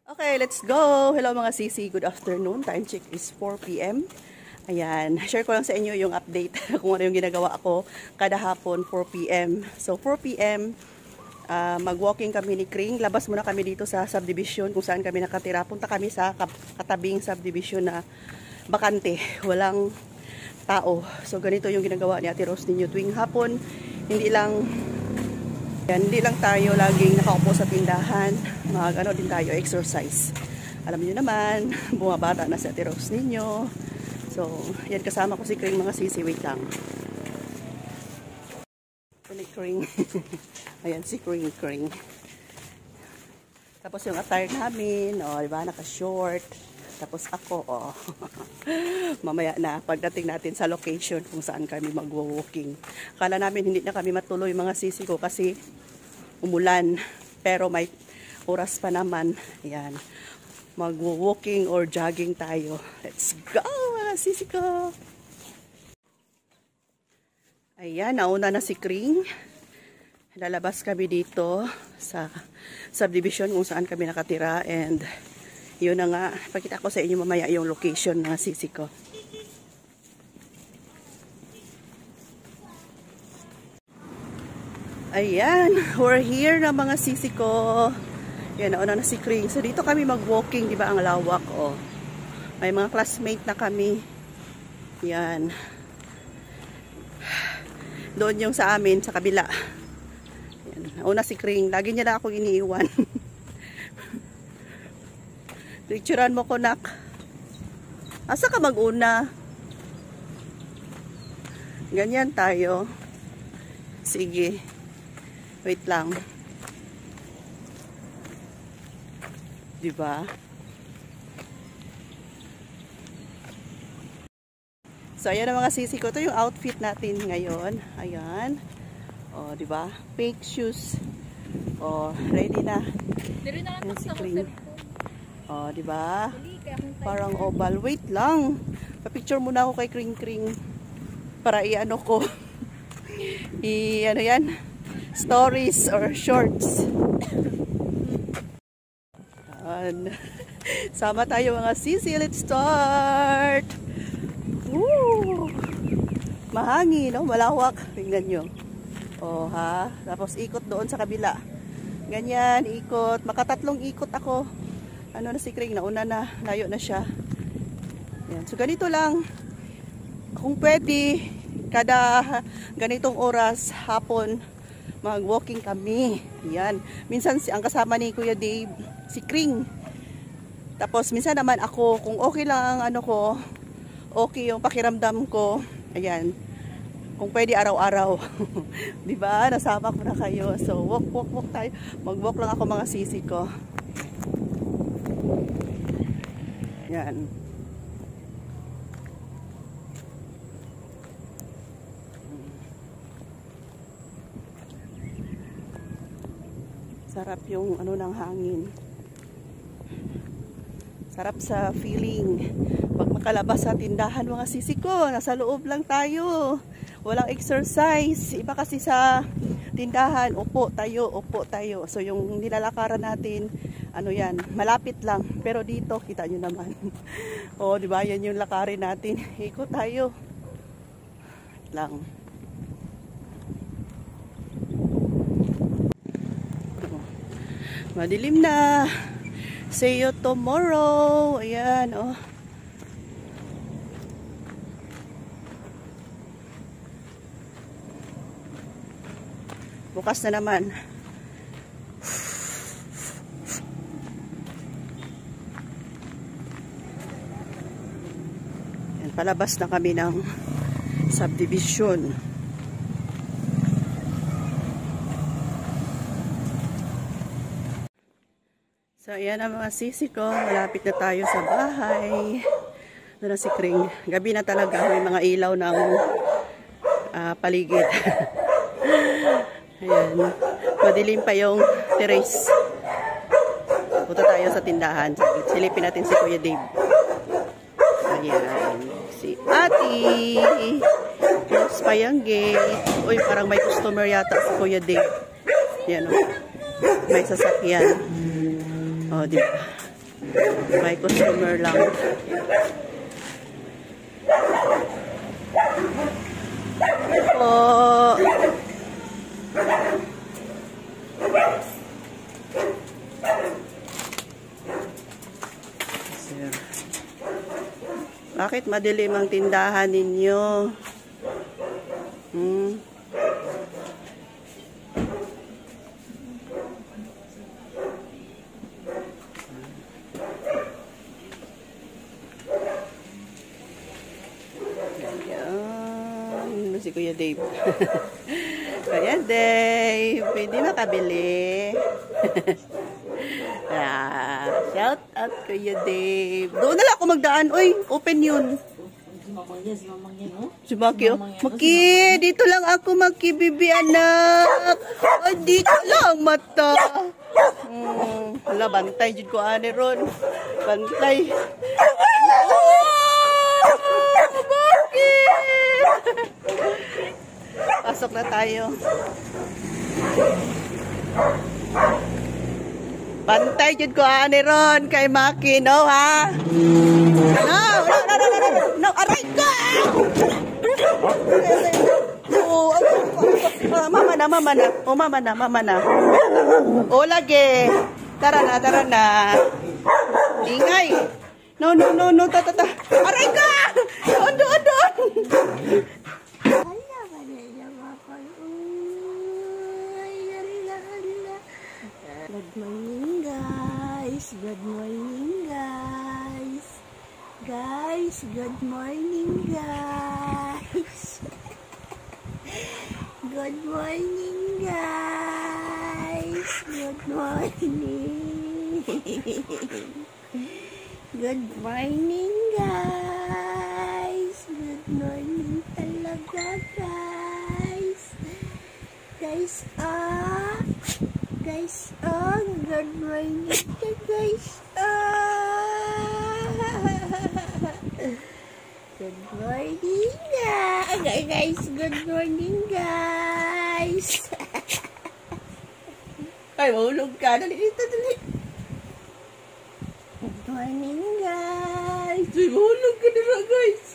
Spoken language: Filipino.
Okay, let's go! Hello mga sisi, good afternoon. Time check is 4 p.m. Ayan, share ko lang sa inyo yung update kung ano yung ginagawa ako kada hapon 4 p.m. So 4 p.m. Mag-walking kami ni Kring. Labas muna kami dito sa subdivision kung saan kami nakatira. Punta kami sa katabing subdivision na bakante. Walang tao. So ganito yung ginagawa ni Ate Rose ninyo tuwing hapon. Hindi lang tayo laging nakaupo sa tindahan. Mag-ano din tayo, exercise. Alam niyo naman, bumabata na si Ate Rose ninyo. So, yan kasama ko si Kring mga sisi. Wait lang. Kring. Ayan si Kring. Tapos yung attire namin, diba, naka-short. Tapos ako, mamaya na, pagdating natin sa location kung saan kami mag-walking. Akala namin hindi na kami matuloy mga sisi ko kasi umulan. Pero may oras pa naman. Ayan. Mag-walking or jogging tayo. Let's go mga sisi ko! Ayan, nauna na si Kring. Lalabas kami dito sa subdivision kung saan kami nakatira. And yun na nga, pakita ko sa inyo mamaya yung location ng sisi ko. Ayan, we're here na mga sisi ko. Yan, nauna na si Kring. So dito kami mag-walking, di ba, ang lawak, oh. May mga classmate na kami. Yan. Doon yung sa amin, sa kabila. Yan, nauna si Kring. Lagi niya na akong iniiwan. Picturean mo ko, nak. Asa ka mag-una? Ganyan tayo. Sige. Wait lang. Diba? So, ayan ang mga sisi ko. Ito yung outfit natin ngayon. Ayan. O, diba? Pink shoes. O, ready na. Ayan si Kring. O, diba? Parang oval. Wait lang. Pa-picture muna ako kay Kring. Para i-ano ko. I-ano yan? Stories or shorts. Sama tayo mga sisi. Let's start! Woo! Mahangin, no? Malawak. Tingnan nyo. Oh, ha? Tapos ikot doon sa kabila. Ganyan, ikot. Makatatlong ikot ako. Ano na si Kring? Nauna na. Layo na siya. Yan. So, ganito lang. Kung pwede, kada ganitong oras, hapon, mag-walking kami. Yan. Minsan, ang kasama ni Kuya Dave, si Kring. Tapos, minsan naman ako, kung okay lang ang ano ko, okay yung pakiramdam ko, ayan, kung pwede araw-araw. Diba? Nasama ko na kayo. So, walk tayo. Mag-walk lang ako mga sisi ko. Yan. Sarap yung ano ng hangin. Sarap sa feeling. Pag makalabas sa tindahan mga sisi ko, nasa loob lang tayo. Walang exercise. Iba kasi sa tindahan, upo tayo. So yung nilalakaran natin, ano yan, malapit lang. Pero dito, kita nyo naman. O, diba, yan yung lakarin natin. Ikot tayo. Lang. Madilim na. See you tomorrow. Ayan, oh. Bukas na naman. Ayan, palabas na kami ng subdivision. So, ayan ang mga sisi ko. Malapit na tayo sa bahay. Doon na si Kring. Gabi na talaga. May mga ilaw ng paligid. Ayan. Madilim pa yung terrace. Punta tayo sa tindahan. Silipin natin si Kuya Dave. Ayan. Si Ati. Close pa yung gate. Uy, parang may customer yata si Kuya Dave. Ayan o. May sasakyan. O, diba? May customer lang. Oh. Sir. Bakit madilim ang tindahan ninyo? Si Kuya Dave. Kuya Dave, pwede makabili. Shout out Kuya Dave. Doon na lang ako magdaan. Uy, open yun. Si Maki, oh. Maki, dito lang ako, Maki, bibi anak. Ay, dito lang, mata. Wala, bantay. Dito ko, ane ron. Bantay. Maki! Pasok na tayo. Bantay jud ko ani ron kay Maki, no ha? No, aray ka! Mama na. O lagi. Tara na. Ingay. No, ta. Aray ka! Doon. Good morning, guys. Good morning, guys. Good morning, guys. Good morning. Good morning, guys. Good morning talaga, guys. Guys, good morning ka, guys. Good morning, guys. Good morning, guys. Ay, mahulog ka. Dali. Good morning, guys. Ay, mahulog ka na, guys.